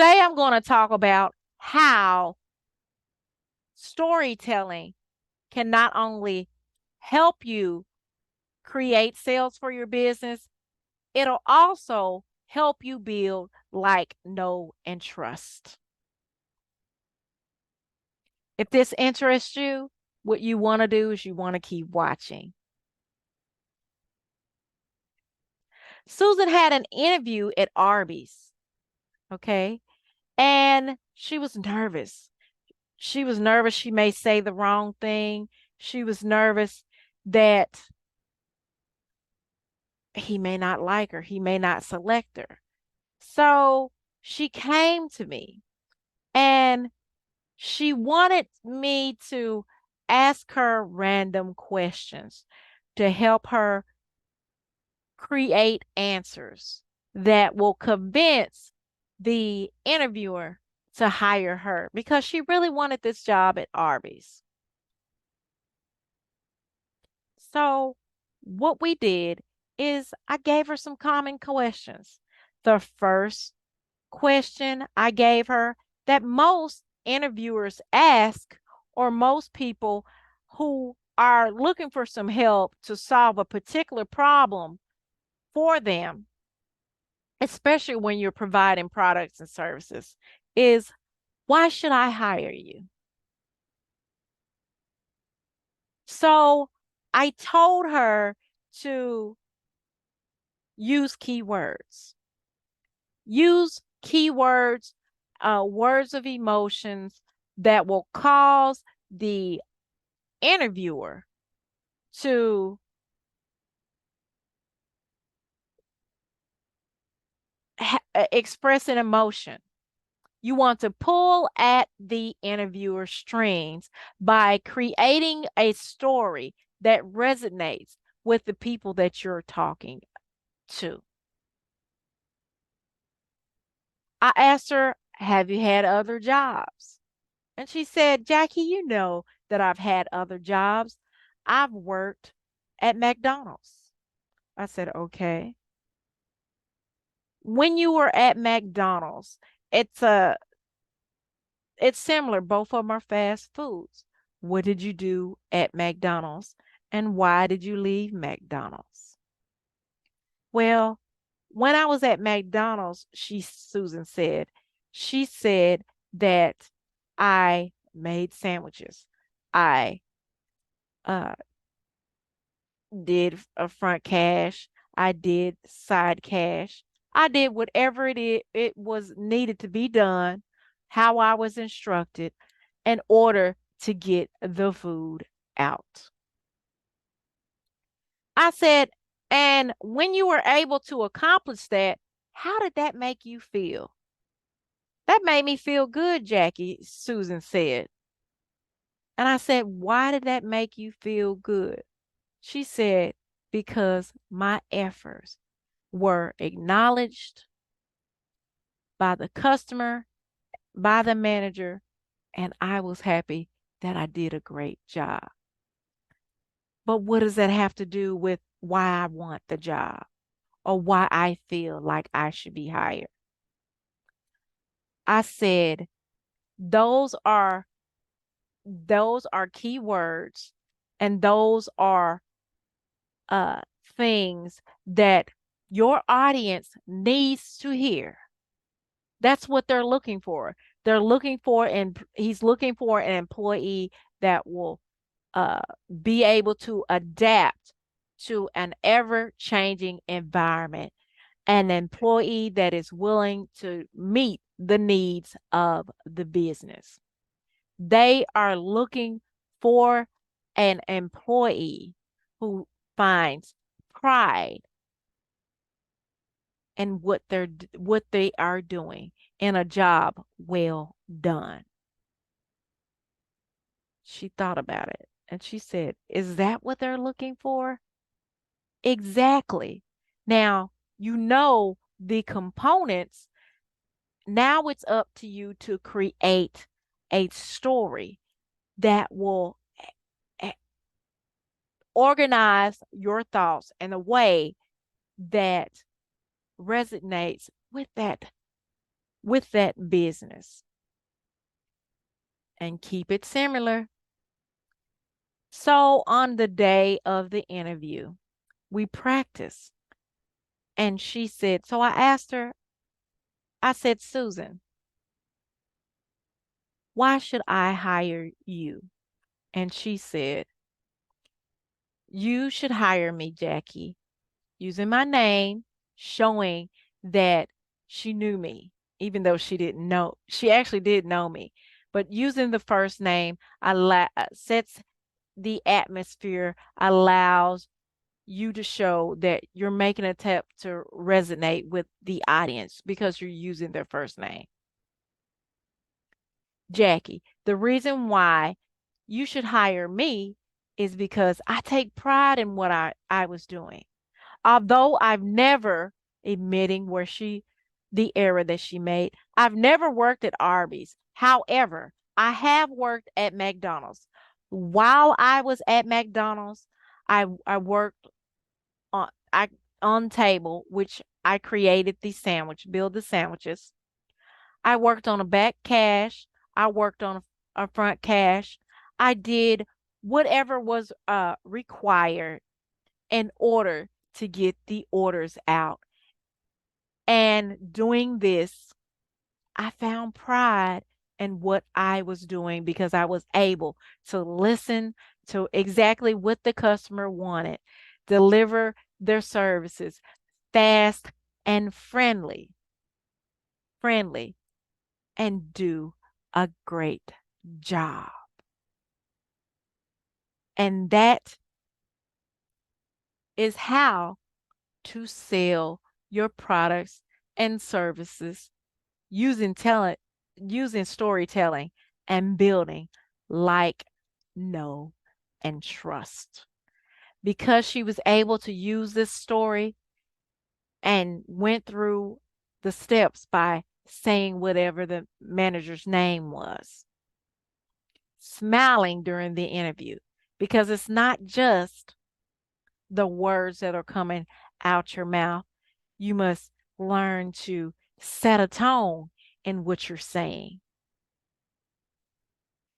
Today I'm going to talk about how storytelling can not only help you create sales for your business, it'll also help you build like, know, and trust. If this interests you, what you want to do is you want to keep watching. Susan had an interview at Arby's, okay? And she was nervous. She was nervous she may say the wrong thing. She was nervous that he may not like her, he may not select her. So she came to me and she wanted me to ask her random questions to help her create answers that will convince the interviewer to hire her because she really wanted this job at Arby's. So, what we did is I gave her some common questions. The first question I gave her that most interviewers ask, or most people who are looking for some help to solve a particular problem for them, especially when you're providing products and services, is why should I hire you? So I told her to use keywords. Use keywords, words of emotions that will cause the interviewer to express an emotion. You want to pull at the interviewer strings by creating a story that resonates with the people that you're talking to. I asked her, have you had other jobs? And she said, Jackie, you know that I've had other jobs. I've worked at McDonald's. I said, okay. When you were at McDonald's, it's a it's similar. Both of them are fast foods. What did you do at McDonald's? And why did you leave McDonald's? Well, when I was at McDonald's, she said that I made sandwiches. I uh, did a front cash. I did side cash. I did whatever it was needed to be done, how I was instructed in order to get the food out. I said, and when you were able to accomplish that, how did that make you feel? That made me feel good, Jackie, Susan said. And I said, why did that make you feel good? She said, because my efforts were acknowledged by the customer, by the manager, and I was happy that I did a great job. But what does that have to do with why I want the job or why I feel like I should be hired? I said, those are those are key words and those are uh things that your audience needs to hear. That's what they're looking for. They're looking for, and he's looking for an employee that will uh, be able to adapt to an ever changing environment, an employee that is willing to meet the needs of the business. They are looking for an employee who finds pride in what they are doing in a job well done. She thought about it and she said, is that what they're looking for? Exactly. Now, you know the components. Now it's up to you to create a story that will eh, organize your thoughts in a way that resonates with that with that business and keep it similar. So on the day of the interview, we practiced. And she said, so I asked her, I said, Susan, why should I hire you? And she said, you should hire me, Jackie, using my name, showing that she knew me, even though she didn't know. She actually did know me. But using the first name sets the atmosphere, allows you to show that you're making an attempt to resonate with the audience because you're using their first name. Jackie, the reason why you should hire me is because I take pride in what I was doing. Although I've never, admitting the error that she made, I've never worked at Arby's. However, I have worked at McDonald's. While I was at McDonald's, I worked I on table, which I created the sandwich, build the sandwiches. I worked on a back cash. I worked on a front cash. I did whatever was required in order to get the orders out. And doing this, I found pride in what I was doing because I was able to listen to exactly what the customer wanted, deliver their services fast and friendly, and do a great job. And that is how to sell your products and services using talent, using storytelling and building like, know, and trust. Because she was able to use this story and went through the steps by saying whatever the manager's name was, smiling during the interview, because it's not just the words that are coming out your mouth. You must learn to set a tone in what you're saying.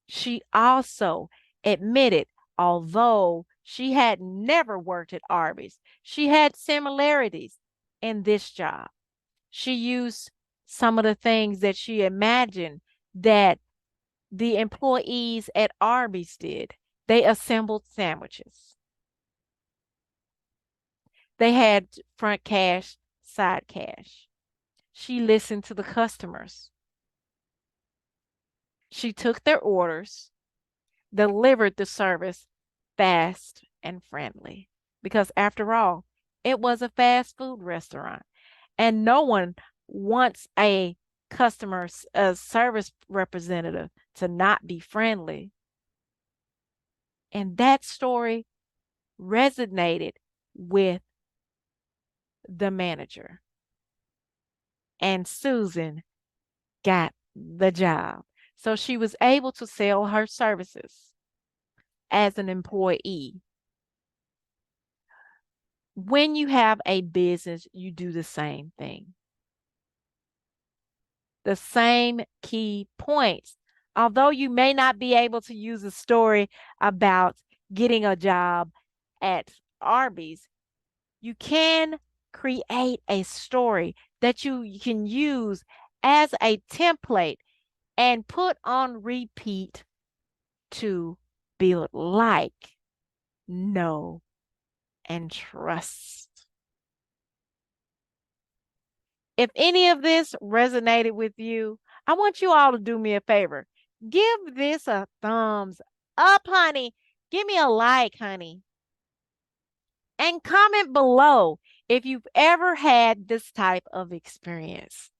She also admitted, although she had never worked at Arby's, she had similarities in this job. She used some of the things that she imagined that the employees at Arby's did. They assembled sandwiches. They had front cash, side cash. She listened to the customers. She took their orders, delivered the service fast and friendly. Because after all, it was a fast food restaurant. And no one wants a a service representative to not be friendly. And that story resonated with the manager. And Susan got the job. So she was able to sell her services as an employee. When you have a business, you do the same thing. The same key points. Although you may not be able to use a story about getting a job at Arby's, you can create a story that you can use as a template and put on repeat to build like, know, and trust. If any of this resonated with you, I want you all to do me a favor. Give this a thumbs up, honey. Give me a like, honey. And comment below if you've ever had this type of experience.